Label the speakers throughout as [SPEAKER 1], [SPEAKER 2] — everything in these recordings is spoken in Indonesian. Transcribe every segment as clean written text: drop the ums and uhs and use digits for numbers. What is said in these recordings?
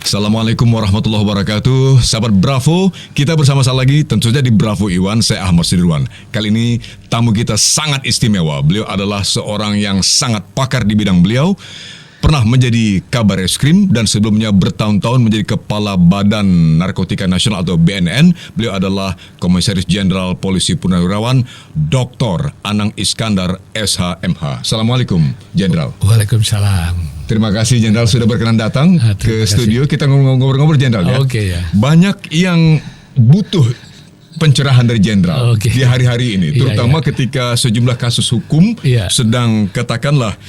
[SPEAKER 1] Assalamualaikum warahmatullahi wabarakatuh. Sahabat Bravo, kita bersama-sama lagi tentu saja di Bravo Iwan, saya Ahmad Sudirwan. Kali ini tamu kita sangat istimewa. Beliau adalah seorang yang sangat pakar di bidang beliau. Pernah menjadi Kabar Eskrim dan sebelumnya bertahun-tahun menjadi Kepala Badan Narkotika Nasional atau BNN. Beliau adalah Komisaris Jenderal Polisi Purnawirawan Dr. Anang Iskandar SH.MH. Assalamualaikum, Jenderal.
[SPEAKER 2] Waalaikumsalam.
[SPEAKER 1] Terima kasih Jenderal sudah berkenan datang ke studio. Kita ngobrol-ngobrol Jenderal ya.
[SPEAKER 2] Oke ya.
[SPEAKER 1] Banyak yang butuh pencerahan dari Jenderal di hari-hari ini, terutama ketika sejumlah kasus hukum sedang katakanlah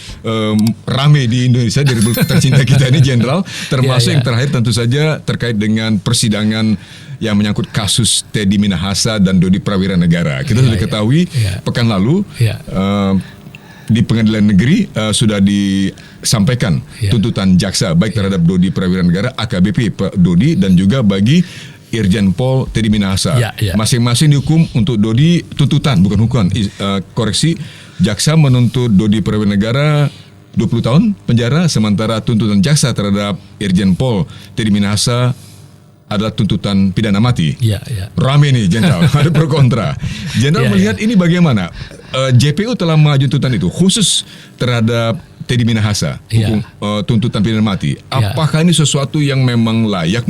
[SPEAKER 1] rame di Indonesia di Republik tercinta kita ini Jenderal, termasuk yang terakhir tentu saja terkait dengan persidangan yang menyangkut kasus Teddy Minahasa dan Dodi Prawira Negara. Kita sudah ketahui pekan lalu di pengadilan negeri sudah disampaikan tuntutan jaksa baik terhadap Dodi Prawira Negara, AKBP Pak Dodi, dan juga bagi Irjen Pol Teddy Minahasa. Masing-masing dihukum. Untuk Dodi tuntutan, bukan hukuman, koreksi, jaksa menuntut Dodi Prawira Negara 20 tahun penjara, sementara tuntutan jaksa terhadap Irjen Pol Teddy Minahasa adalah tuntutan pidana mati. Rame nih Jenderal, ada pro kontra. Jenderal melihat ini bagaimana? JPU telah mengajukan tuntutan itu khusus terhadap Teddy Minahasa, hukum tuntutan pidana mati. Apakah ini sesuatu yang memang layak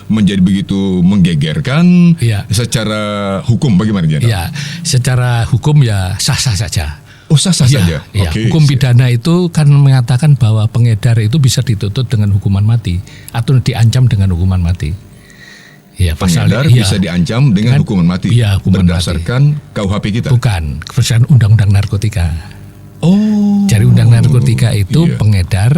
[SPEAKER 1] menjadi begitu menggegerkan secara hukum? Bagaimana Jenderal?
[SPEAKER 2] Secara hukum ya sah-sah saja.
[SPEAKER 1] Oh, sah-sah saja.
[SPEAKER 2] Hukum pidana itu kan mengatakan bahwa pengedar itu bisa dituntut dengan hukuman mati atau diancam dengan hukuman mati.
[SPEAKER 1] Pengedar bisa diancam dengan hukuman mati berdasarkan KUHP kita.
[SPEAKER 2] Bukan, berdasarkan Undang-Undang Narkotika. Jadi Undang Narkotika itu pengedar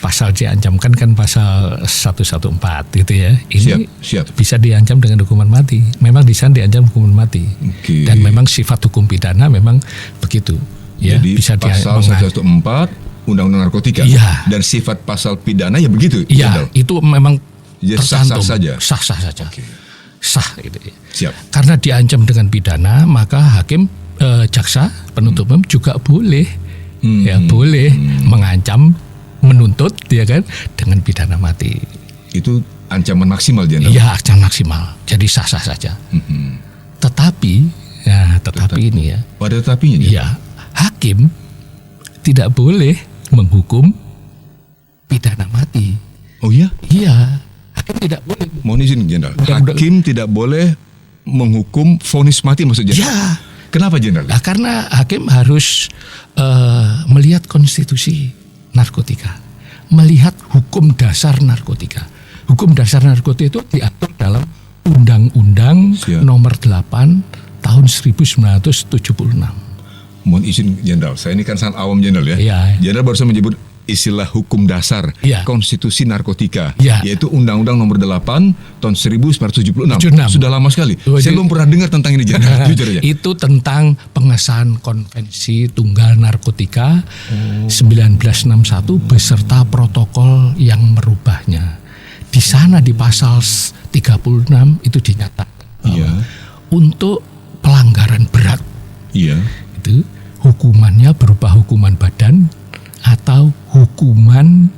[SPEAKER 2] pasal diancamkan kan pasal 114 gitu ya. Ini bisa diancam dengan hukuman mati. Memang di sana diancam hukuman mati. Dan memang sifat hukum pidana memang begitu.
[SPEAKER 1] Jadi bisa pasal 114 Undang-Undang Narkotika dan sifat pasal pidana ya begitu.
[SPEAKER 2] Itu memang
[SPEAKER 1] sah-sah saja.
[SPEAKER 2] Sah-sah saja. Sah gitu ya. Karena diancam dengan pidana, maka hakim jaksa penuntut umum juga boleh boleh mengancam, menuntut kan dengan pidana mati. Itu
[SPEAKER 1] ancaman maksimal Jenderal.
[SPEAKER 2] Ancaman maksimal. Jadi sah-sah saja. Tetapi ini ya.
[SPEAKER 1] Pada tetapinya.
[SPEAKER 2] Hakim tidak boleh menghukum pidana mati.
[SPEAKER 1] Oh iya?
[SPEAKER 2] Iya. Hakim tidak boleh.
[SPEAKER 1] Mohon izin Jenderal. Hakim tidak boleh menghukum vonis mati maksudnya. Kenapa Jenderal?
[SPEAKER 2] Karena hakim harus melihat konstitusi narkotika, melihat hukum dasar narkotika. Hukum dasar narkotika itu diatur dalam Undang-Undang Nomor 8 Tahun 1976.
[SPEAKER 1] Mohon izin Jenderal, saya ini kan sangat awam Jenderal ya. Jenderal baru saja menyebut istilah hukum dasar konstitusi narkotika, yaitu Undang-Undang Nomor 8 tahun 1976. Sudah lama sekali. Saya belum pernah dengar tentang ini Jenderal. Jujur aja.
[SPEAKER 2] Itu tentang pengesahan Konvensi Tunggal Narkotika 1961 beserta protokol yang merubahnya. Di sana di pasal 36 itu dinyatakan untuk pelanggaran berat itu hukumannya berupa hukuman badan atau hukuman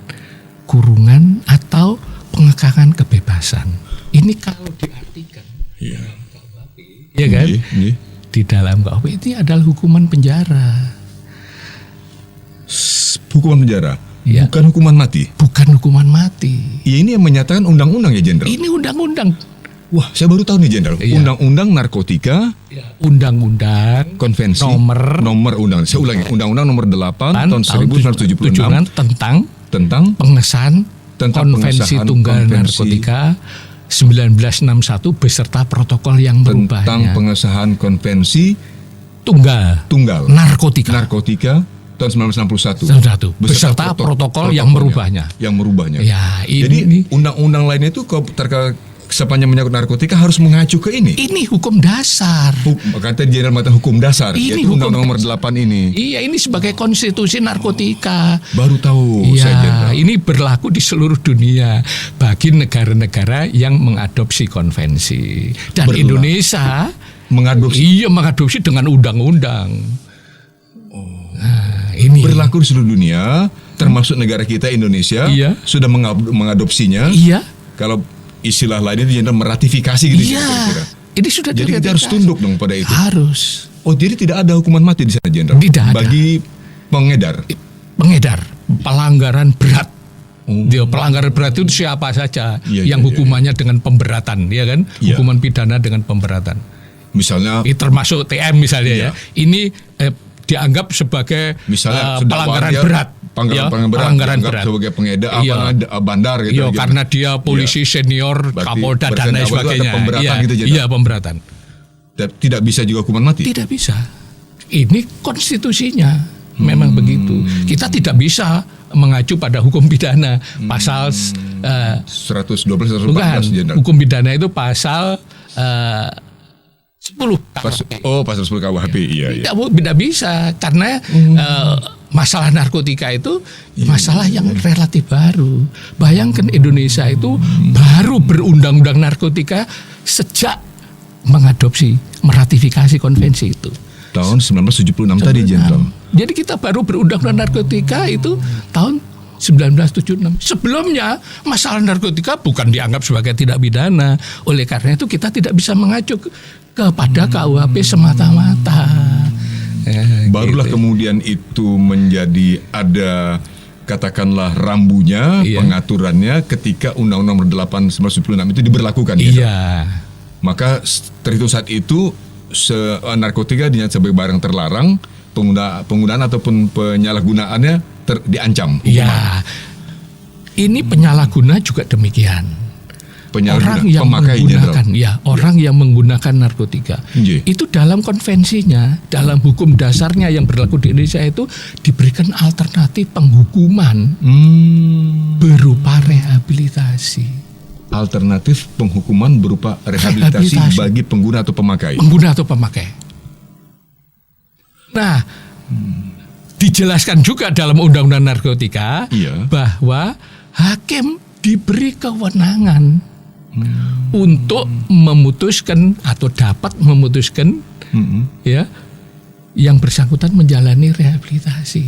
[SPEAKER 2] kurungan atau pengekangan kebebasan. Ini kalau diartikan di dalam KUHP itu adalah hukuman penjara.
[SPEAKER 1] Hukuman penjara? Bukan hukuman mati? Bukan hukuman mati. Ini yang menyatakan undang-undang ya Jenderal?
[SPEAKER 2] Ini undang-undang.
[SPEAKER 1] Wah, saya baru tahu nih Jenderal. Undang-Undang Narkotika,
[SPEAKER 2] Undang-Undang
[SPEAKER 1] Konvensi nomor undang. Saya ulangi, Undang-Undang Nomor 8 tahun 1976 tentang pengesahan Konvensi Tunggal Narkotika 1961 beserta protokol yang merubahnya. Tentang pengesahan Konvensi Tunggal Narkotika tahun 1961
[SPEAKER 2] beserta protokol yang merubahnya.
[SPEAKER 1] Jadi undang-undang lainnya itu sepanjang menyangkut narkotika harus mengacu ke ini.
[SPEAKER 2] Ini hukum dasar.
[SPEAKER 1] Kata Jenderal mata hukum dasar. Ini Undang-Undang Nomor 8 ini.
[SPEAKER 2] Ini sebagai konstitusi narkotika.
[SPEAKER 1] Baru tahu
[SPEAKER 2] saya. Ini berlaku di seluruh dunia bagi negara-negara yang mengadopsi konvensi. Dan Indonesia mengadopsi dengan undang-undang.
[SPEAKER 1] Ini berlaku di seluruh dunia. termasuk negara kita Indonesia sudah mengadopsinya.
[SPEAKER 2] Iya.
[SPEAKER 1] Kalau istilah lainnya itu meratifikasi gitu.
[SPEAKER 2] Iya. Kira-kira. Ini sudah
[SPEAKER 1] jadi kita harus tunduk dong pada itu.
[SPEAKER 2] Harus.
[SPEAKER 1] Oh, jadi tidak ada hukuman mati di sana, Jenderal?
[SPEAKER 2] Tidak ada.
[SPEAKER 1] Bagi pengedar.
[SPEAKER 2] Pelanggaran berat. Dia pelanggaran berat itu siapa saja yang hukumannya dengan pemberatan, ya kan? Hukuman pidana dengan pemberatan.
[SPEAKER 1] Misalnya
[SPEAKER 2] termasuk TM misalnya ya. Ini dianggap sebagai misalnya pelanggaran berat.
[SPEAKER 1] Pelanggaran berat sebagai pengedar bandar gitu.
[SPEAKER 2] Karena dia polisi senior, Kapolda dan lain sebagainya. Iya, pemberatan.
[SPEAKER 1] Tidak bisa juga hukuman mati.
[SPEAKER 2] Tidak bisa. Ini konstitusinya memang begitu. Kita tidak bisa mengacu pada hukum pidana pasal
[SPEAKER 1] 112 114.
[SPEAKER 2] Bukan, hukum pidana itu pasal 10
[SPEAKER 1] pasal 10 KUHP.
[SPEAKER 2] Tidak bisa karena masalah narkotika itu masalah yang relatif baru. Bayangkan Indonesia itu baru berundang-undang narkotika sejak mengadopsi, meratifikasi konvensi itu.
[SPEAKER 1] Tahun 1976 tadi, Jenderal.
[SPEAKER 2] Jadi kita baru berundang-undang narkotika itu tahun 1976. Sebelumnya masalah narkotika bukan dianggap sebagai tindak pidana. Oleh karena itu kita tidak bisa mengacu kepada KUHP semata-mata.
[SPEAKER 1] Barulah gitu. Kemudian itu menjadi ada katakanlah rambunya, pengaturannya ketika Undang-Undang Nomor 8 1996 itu diberlakukan.
[SPEAKER 2] Iya.
[SPEAKER 1] Maka terhitung saat itu narkotika dinyatakan sebagai barang terlarang, penggunaan ataupun penyalahgunaannya diancam.
[SPEAKER 2] Iya. Ini penyalahguna juga demikian. Orang yang menggunakan narkotika itu dalam konvensinya, dalam hukum dasarnya yang berlaku di Indonesia itu diberikan alternatif penghukuman berupa rehabilitasi.
[SPEAKER 1] Alternatif penghukuman berupa rehabilitasi bagi pengguna atau pemakai.
[SPEAKER 2] Nah, dijelaskan juga dalam Undang-Undang Narkotika bahwa hakim diberi kewenangan untuk memutuskan atau dapat memutuskan yang bersangkutan menjalani rehabilitasi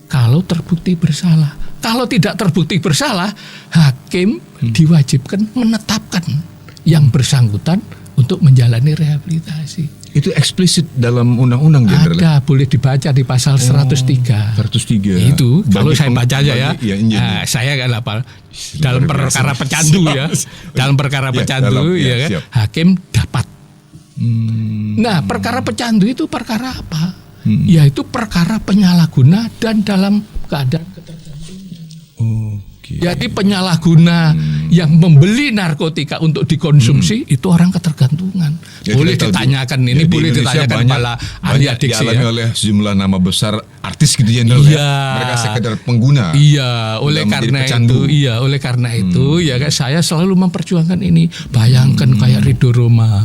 [SPEAKER 2] kalau terbukti bersalah. Kalau tidak terbukti bersalah, hakim diwajibkan menetapkan yang bersangkutan untuk menjalani rehabilitasi.
[SPEAKER 1] Itu eksplisit dalam undang-undang, Jenderal?
[SPEAKER 2] Ada, boleh dibaca di pasal 103.
[SPEAKER 1] 103.
[SPEAKER 2] Itu kalau saya bacanya saya kan apa dalam perkara pecandu ya. Dalam perkara pecandu kan, hakim dapat. Nah, perkara pecandu itu perkara apa? Yaitu perkara penyalahguna dan dalam keadaan ketergantungan. Jadi penyalahguna yang membeli narkotika untuk dikonsumsi itu orang ketergantungan. Ya, boleh ditanyakan ini, boleh ditanyakan pada ahli adiksi
[SPEAKER 1] dialami oleh sejumlah nama besar artis gitu ya. Mereka sekedar pengguna.
[SPEAKER 2] Oleh karena itu, ya kan saya selalu memperjuangkan ini. Bayangkan kayak Ridho Roma.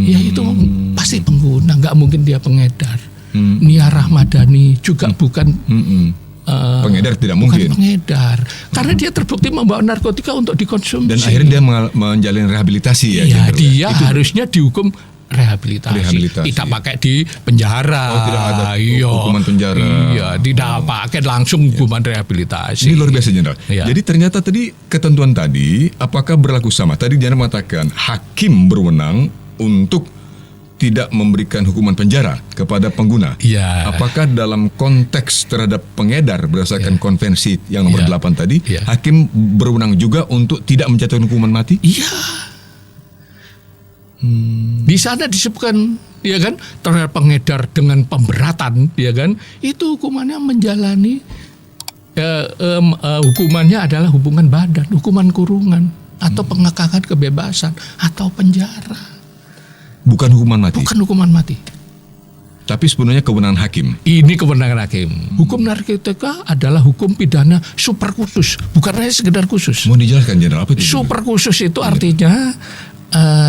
[SPEAKER 2] Ya itu pasti pengguna, nggak mungkin dia pengedar. Nia Rahmadani juga bukan
[SPEAKER 1] pengedar, tidak mungkin.
[SPEAKER 2] Bukan pengedar, karena dia terbukti membawa narkotika untuk dikonsumsi.
[SPEAKER 1] Dan akhirnya dia menjalin rehabilitasi
[SPEAKER 2] ya. Dia itu harusnya dihukum rehabilitasi. Tidak pakai di penjara.
[SPEAKER 1] Tidak ada hukuman penjara.
[SPEAKER 2] Tidak pakai langsung hukuman rehabilitasi.
[SPEAKER 1] Ini luar biasa, Jenderal. Jadi ternyata tadi ketentuan tadi apakah berlaku sama? Tadi Jenderal mengatakan hakim berwenang untuk tidak memberikan hukuman penjara kepada pengguna. Apakah dalam konteks terhadap pengedar berdasarkan konvensi yang nomor 8 tadi, hakim berwenang juga untuk tidak menjatuhkan hukuman mati?
[SPEAKER 2] Di sana disebutkan, ya kan, terhadap pengedar dengan pemberatan, ya kan, itu hukumannya menjalani hukumannya adalah hubungan badan, hukuman kurungan atau pengekangan kebebasan atau penjara.
[SPEAKER 1] Bukan hukuman
[SPEAKER 2] mati.
[SPEAKER 1] Tapi sebenarnya kewenangan hakim.
[SPEAKER 2] Ini kewenangan hakim. Hukum narkotika adalah hukum pidana super khusus, bukan hanya sekedar khusus.
[SPEAKER 1] Mau dijelaskan, Jenderal, apa itu?
[SPEAKER 2] Super khusus itu artinya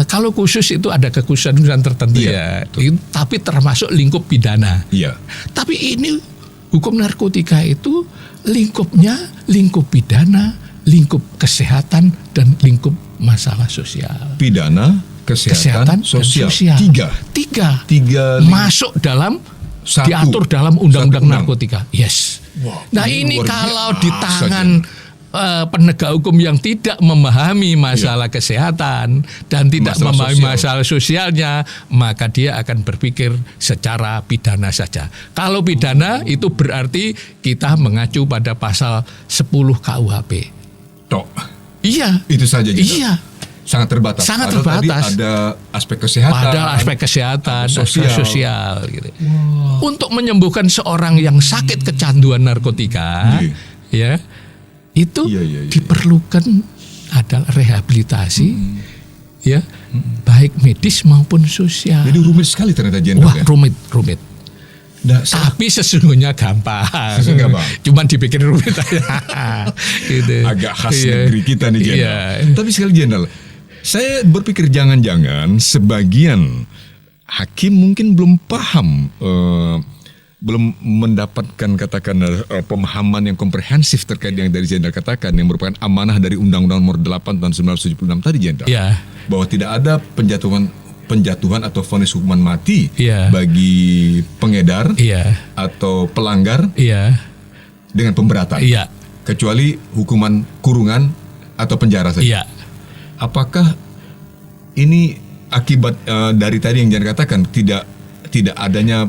[SPEAKER 2] kalau khusus itu ada kekhususan tertentu tapi termasuk lingkup pidana. Tapi ini hukum narkotika itu lingkupnya lingkup pidana, lingkup kesehatan dan lingkup masalah sosial.
[SPEAKER 1] Pidana, kesehatan sosial. Tiga
[SPEAKER 2] masuk dalam diatur dalam undang-undang narkotika.
[SPEAKER 1] Wah,
[SPEAKER 2] nah ini kalau di tangan penegak hukum yang tidak memahami masalah kesehatan dan tidak memahami masalah sosialnya, maka dia akan berpikir secara pidana saja. Kalau pidana itu berarti kita mengacu pada pasal 10 KUHP.
[SPEAKER 1] Tok.
[SPEAKER 2] Iya.
[SPEAKER 1] Itu saja.
[SPEAKER 2] Iya.
[SPEAKER 1] Sangat terbatas.
[SPEAKER 2] Sangat terbatas.
[SPEAKER 1] Tadi ada aspek kesehatan.
[SPEAKER 2] Ada aspek kesehatan, sosial gitu.
[SPEAKER 1] Wow.
[SPEAKER 2] Untuk menyembuhkan seorang yang sakit kecanduan narkotika, ya. Itu diperlukan adalah rehabilitasi, ya, baik medis maupun sosial.
[SPEAKER 1] Jadi rumit sekali ternyata Jenderal.
[SPEAKER 2] Wah, rumit. Nah, tapi sesungguhnya gampang. Cuman dibikin rumit aja. Gitu.
[SPEAKER 1] Agak khas negeri kita nih Jenderal. Tapi sekali Jenderal, saya berpikir jangan-jangan sebagian hakim mungkin belum paham. Belum mendapatkan katakan pemahaman yang komprehensif terkait yang dari Jenderal katakan yang merupakan amanah dari Undang-Undang Nomor 8 tahun 1976 tadi Jenderal. Bahwa tidak ada penjatuhan atau vonis hukuman mati bagi pengedar atau pelanggar dengan pemberatan. Kecuali hukuman kurungan atau penjara saja. Apakah ini akibat dari tadi yang Jenderal katakan tidak adanya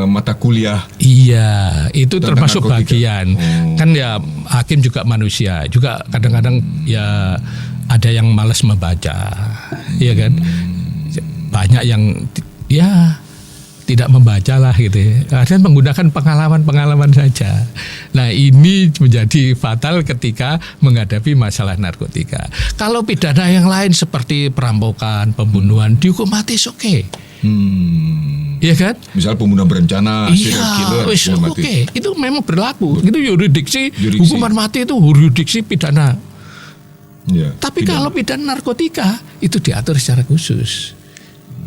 [SPEAKER 1] mata kuliah? Iya, itu termasuk bagian. Kan ya hakim juga manusia, juga kadang-kadang ya ada yang malas membaca, ya kan? Banyak yang ya tidak membaca lah gitu. Kadang menggunakan pengalaman saja. Nah ini menjadi fatal ketika menghadapi masalah narkotika. Kalau pidana yang lain seperti perampokan, pembunuhan dihukum mati oke. Iya kan? Misal pembunuhan berencana, serial killer, mati. Itu memang berlaku. Itu yurisdiksi hukuman mati itu yurisdiksi pidana. Tapi kalau pidana narkotika itu diatur secara khusus.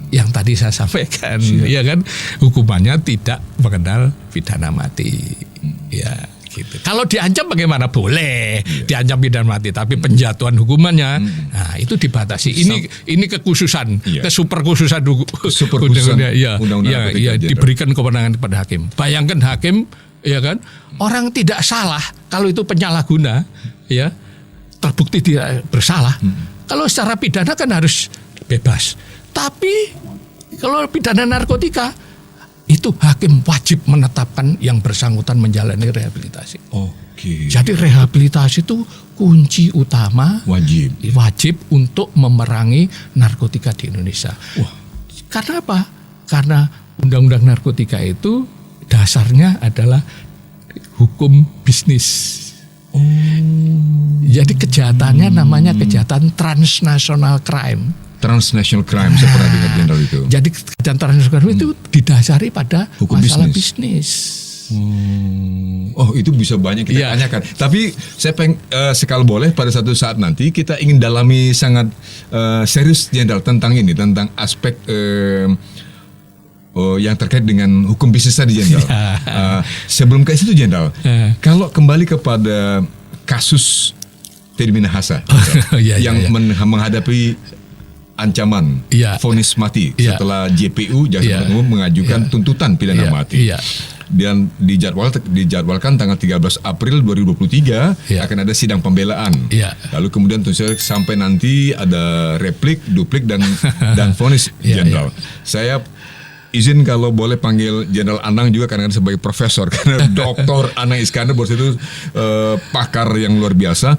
[SPEAKER 1] Yang tadi saya sampaikan, ya kan? Hukumannya tidak mengenal pidana mati. Ya. Gitu. Kalau diancam bagaimana? Boleh diancam pidana mati, tapi penjatuhan hukumannya, nah itu dibatasi. Ini kekhususan, kesuper khususan diberikan kewenangan kepada hakim. Bayangkan hakim, ya kan, orang tidak salah kalau itu penyalahguna, ya terbukti tidak bersalah. Kalau secara pidana kan harus bebas, tapi kalau pidana narkotika itu hakim wajib menetapkan yang bersangkutan menjalani rehabilitasi. Oke. Jadi rehabilitasi itu kunci utama wajib untuk memerangi narkotika di Indonesia. Wah. Karena apa? Karena undang-undang narkotika itu dasarnya adalah hukum bisnis. Jadi kejahatannya namanya kejahatan transnational crime. Transnational crime, saya pernah dengar Jenderal itu. Jadi kejahatan transnational crime itu didasari pada hukum masalah bisnis. Oh itu bisa banyak kita tanyakan. Tapi saya sekali boleh pada satu saat nanti kita ingin dalami sangat serius Jenderal tentang ini, tentang aspek yang terkait dengan hukum bisnis tadi Jenderal. Sebelum ke situ Jenderal, kalau kembali kepada kasus Teddy Minahasa yang menghadapi ancaman vonis mati setelah JPU Jaksa Penuntut Umum mengajukan tuntutan pidana mati. Dan dijadwalkan tanggal 13 April 2023 akan ada sidang pembelaan. Lalu kemudian sampai nanti ada replik, duplik dan vonis Jenderal. Saya izin kalau boleh panggil Jenderal Anang juga karena sebagai profesor, karena Dr. Anang Iskandar bos itu pakar yang luar biasa.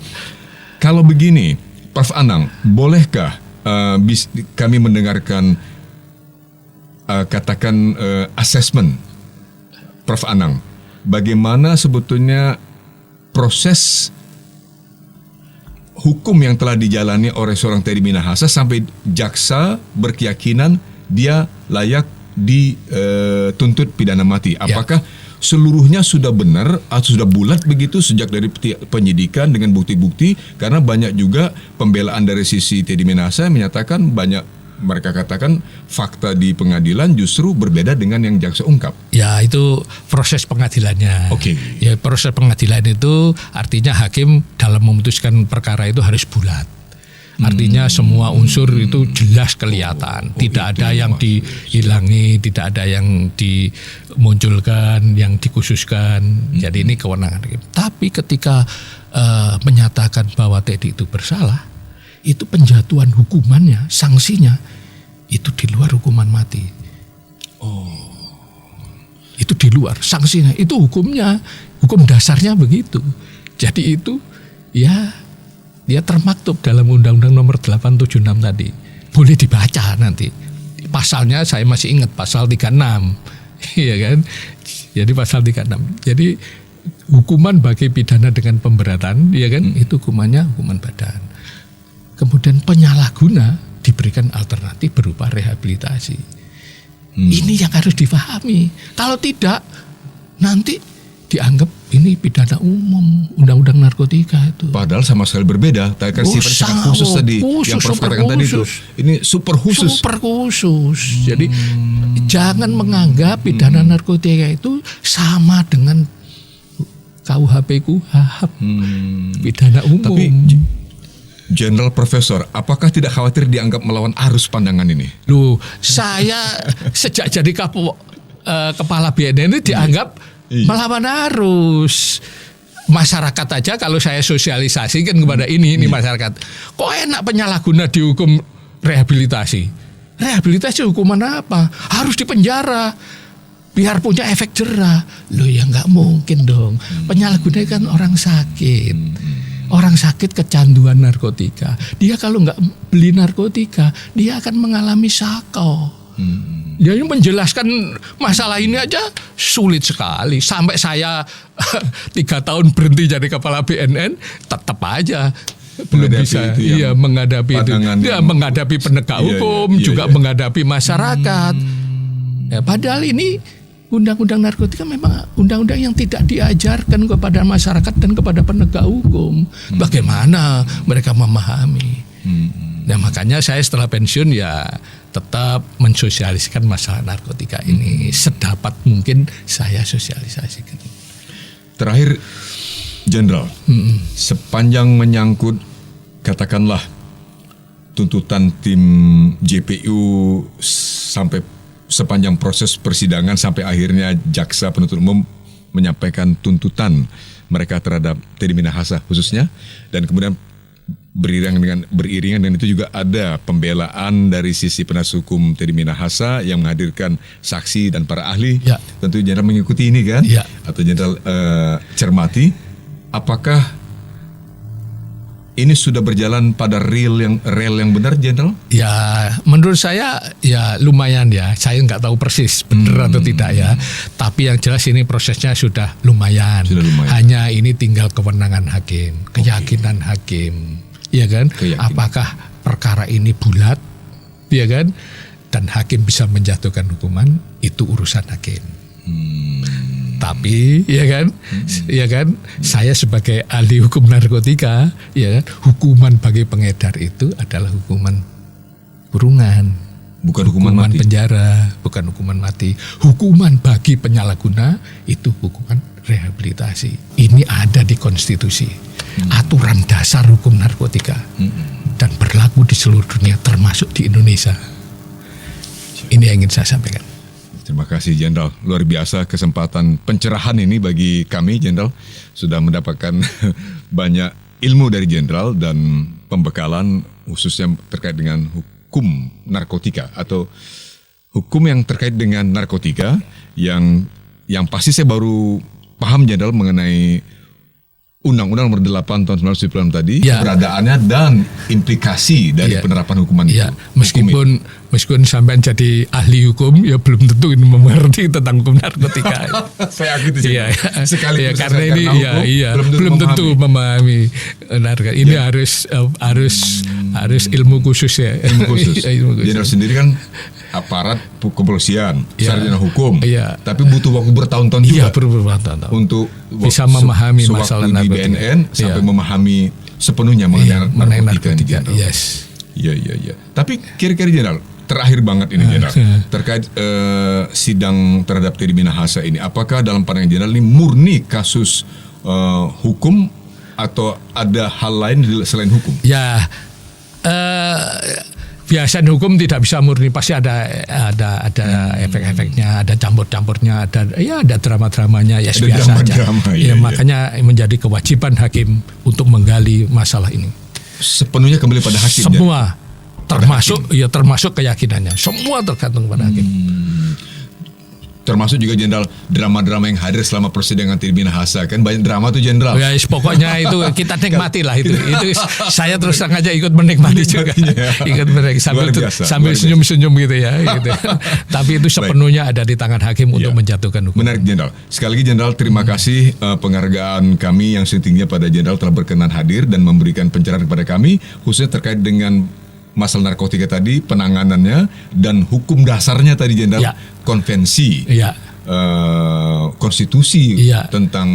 [SPEAKER 1] Kalau begini, Prof. Anang, bolehkah kami mendengarkan katakan assessment Prof. Anang, bagaimana sebetulnya proses hukum yang telah dijalani oleh seorang Teddy Minahasa sampai jaksa berkeyakinan dia layak dituntut pidana mati. Apakah seluruhnya sudah benar atau sudah bulat begitu sejak dari penyidikan dengan bukti-bukti? Karena banyak juga pembelaan dari sisi Teddy Minahasa menyatakan mereka katakan fakta di pengadilan justru berbeda dengan yang jaksa ungkap. Ya itu proses pengadilannya. Ya proses pengadilan itu artinya hakim dalam memutuskan perkara itu harus bulat.
[SPEAKER 2] Artinya semua unsur itu jelas kelihatan. Tidak ada yang dihilangi, tidak ada yang dimunculkan, yang dikhususkan. Jadi ini kewenangan. Tapi ketika menyatakan bahwa Teddy itu bersalah, itu penjatuhan hukumannya, sanksinya itu di luar hukuman mati. Itu di luar sanksinya, itu hukumnya, hukum dasarnya begitu. Jadi itu ya dia termaktub dalam Undang-Undang Nomor 876 tadi. Boleh dibaca nanti. Pasalnya saya masih ingat pasal 36. Iya kan? Jadi pasal 36. Jadi hukuman bagi pidana dengan pemberatan, ya kan? Itu hukumannya hukuman badan. Kemudian penyalahguna diberikan alternatif berupa rehabilitasi. Ini yang harus difahami. Kalau tidak nanti dianggap ini pidana umum, undang-undang narkotika itu.
[SPEAKER 1] Padahal sama sekali berbeda. Tadi kan sifat khusus tadi yang Prof katakan tadi itu. Ini super khusus.
[SPEAKER 2] Super khusus. Jadi jangan menganggap pidana narkotika itu sama dengan KUHP-KUHP. Pidana umum.
[SPEAKER 1] Tapi Jenderal Profesor, apakah tidak khawatir dianggap melawan arus pandangan ini?
[SPEAKER 2] Loh, saya sejak jadi kepala BNN ini dianggap melawan arus. Masyarakat aja kalau saya sosialisasikan kepada ini masyarakat, kok enak penyalahguna dihukum rehabilitasi? Rehabilitasi hukuman apa? Harus dipenjara biar punya efek jerah. Loh ya nggak mungkin dong. Penyalahguna kan orang sakit. Orang sakit kecanduan narkotika. Dia kalau nggak beli narkotika, dia akan mengalami sako. Dia menjelaskan masalah ini aja sulit sekali. Sampai saya 3 tahun berhenti jadi kepala BNN, tetap aja belum bisa menghadapi itu. Ya, menghadapi penegak hukum, juga menghadapi masyarakat. Ya, padahal ini undang-undang narkotika memang undang-undang yang tidak diajarkan kepada masyarakat dan kepada penegak hukum. Bagaimana mereka memahami? Nah, makanya saya setelah pensiun ya tetap mensosialisasikan masalah narkotika ini sedapat mungkin saya sosialisasikan.
[SPEAKER 1] Terakhir, Jenderal, sepanjang menyangkut katakanlah tuntutan tim JPU sampai sepanjang proses persidangan sampai akhirnya jaksa penuntut umum menyampaikan tuntutan mereka terhadap Teddy Minahasa khususnya, dan kemudian beriringan dengan itu juga ada pembelaan dari sisi penasihat hukum Teddy Minahasa yang menghadirkan saksi dan para ahli. Ya. Tentu Jenderal mengikuti ini kan? Ya. Atau Jenderal cermati, apakah ini sudah berjalan pada rel yang benar, Jenderal?
[SPEAKER 2] Ya, menurut saya ya lumayan ya. Saya nggak tahu persis benar atau tidak ya. Tapi yang jelas ini prosesnya sudah lumayan. Hanya ini tinggal kewenangan hakim, keyakinan hakim, ya kan? Apakah perkara ini bulat, ya kan? Dan hakim bisa menjatuhkan hukuman, itu urusan hakim. Tapi ya kan, saya sebagai ahli hukum narkotika, ya kan, hukuman bagi pengedar itu adalah hukuman kurungan, bukan hukuman mati. Penjara, bukan hukuman mati. Hukuman bagi penyalahguna itu hukuman rehabilitasi. Ini ada di konstitusi, aturan dasar hukum narkotika, dan berlaku di seluruh dunia termasuk di Indonesia. Ini yang ingin saya sampaikan.
[SPEAKER 1] Terima kasih Jenderal, luar biasa kesempatan pencerahan ini bagi kami Jenderal. Sudah mendapatkan banyak ilmu dari Jenderal dan pembekalan khususnya terkait dengan hukum narkotika atau hukum yang terkait dengan narkotika yang pasti saya baru paham Jenderal mengenai Undang-Undang Nomor 8 tahun 1996 tadi, keberadaannya dan implikasi dari penerapan hukuman itu.
[SPEAKER 2] Meskipun sampai jadi ahli hukum, ya belum tentu ini mengerti tentang hukum narkotika.
[SPEAKER 1] Saya gitu sih.
[SPEAKER 2] Sekali karena ini belum tentu memahami narkotika. Ini harus ilmu khusus ya.
[SPEAKER 1] Ilmu khusus. Jenderal sendiri kan aparat kepolisian, sarjana hukum, tapi butuh waktu bertahun-tahun juga untuk bisa memahami masalah di BNN sampai memahami sepenuhnya mengenai narkotika. Iya. Tapi kira-kira Jenderal, terakhir banget ini Jenderal, terkait sidang terhadap Teddy Minahasa ini, apakah dalam pandangan Jenderal ini murni kasus hukum atau ada hal lain selain hukum?
[SPEAKER 2] Ya. biasanya hukum tidak bisa murni, pasti ada efek-efeknya, ada campur-campurnya, ada drama-dramanya, ya biasa aja. Makanya menjadi kewajiban hakim untuk menggali masalah ini.
[SPEAKER 1] Sepenuhnya kembali pada hakim.
[SPEAKER 2] Semua termasuk keyakinannya. Semua tergantung pada hakim.
[SPEAKER 1] Termasuk juga jenderal drama-drama yang hadir selama persidangan Titi Minahasa, kan banyak drama tuh jenderal.
[SPEAKER 2] Ya pokoknya itu kita nikmati lah itu. Itu saya terus sengaja ikut menikmati juga. Ikut sambil senyum-senyum gitu ya. Gitu. Tapi itu sepenuhnya ada di tangan hakim untuk menjatuhkan hukum.
[SPEAKER 1] Menarik jenderal. Sekali lagi jenderal, terima kasih penghargaan kami yang setingginya pada jenderal telah berkenan hadir dan memberikan pencerahan kepada kami khususnya terkait dengan masalah narkotika tadi, penanganannya dan hukum dasarnya tadi jenderal, konvensi, konstitusi tentang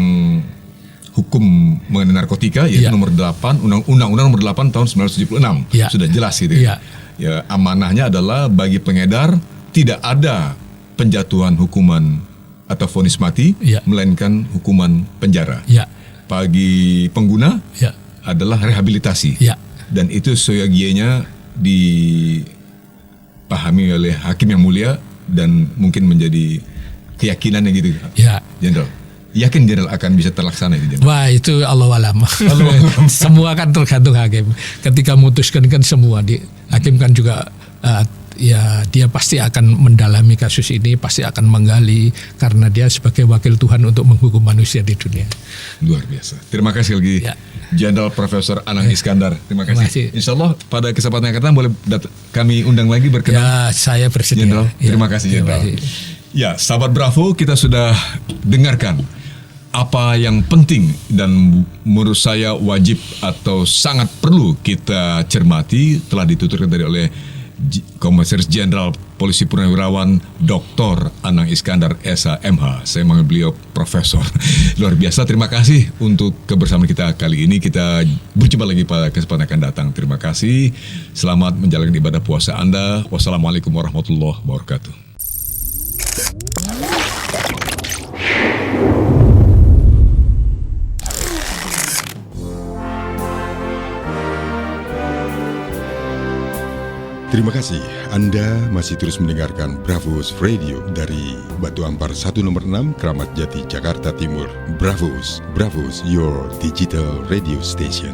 [SPEAKER 1] hukum mengenai narkotika yaitu nomor 8, Undang-Undang nomor 8 tahun 1976 sudah jelas gitu. Ya, amanahnya adalah bagi pengedar tidak ada penjatuhan hukuman atau vonis mati, melainkan hukuman penjara. Bagi pengguna adalah rehabilitasi. Dan itu seyogianya dipahami oleh hakim yang mulia dan mungkin menjadi keyakinannya gitu. Jenderal, yakin jenderal akan bisa terlaksana itu, jenderal?
[SPEAKER 2] Wah, itu Allah alam. Semua kan tergantung hakim. Ketika memutuskan kan semua hakim kan juga dia pasti akan mendalami kasus ini, pasti akan menggali karena dia sebagai wakil Tuhan untuk menghukum manusia di dunia.
[SPEAKER 1] Luar biasa. Terima kasih lagi. Jenderal Profesor Anang Iskandar. Terima kasih. Insya Allah pada kesempatan yang akan datang boleh kami undang lagi berkenan.
[SPEAKER 2] Ya, saya bersedia.
[SPEAKER 1] Jenderal, terima kasih Jenderal. Ya, sahabat Bravo, kita sudah dengarkan apa yang penting dan menurut saya wajib atau sangat perlu kita cermati telah dituturkan tadi oleh Komisaris Jenderal Polisi Purnawirawan Dr. Anang Iskandar SH.MH. Saya manggil beliau Profesor. Luar biasa. Terima kasih untuk kebersamaan kita kali ini. Kita berjumpa lagi pada kesempatan akan datang. Terima kasih. Selamat menjalankan ibadah puasa Anda. Wassalamualaikum warahmatullahi wabarakatuh.
[SPEAKER 3] Terima kasih Anda masih terus mendengarkan Bravos Radio dari Batu Ampar 1 nomor 6 Kramat Jati Jakarta Timur. Bravos, your digital radio station.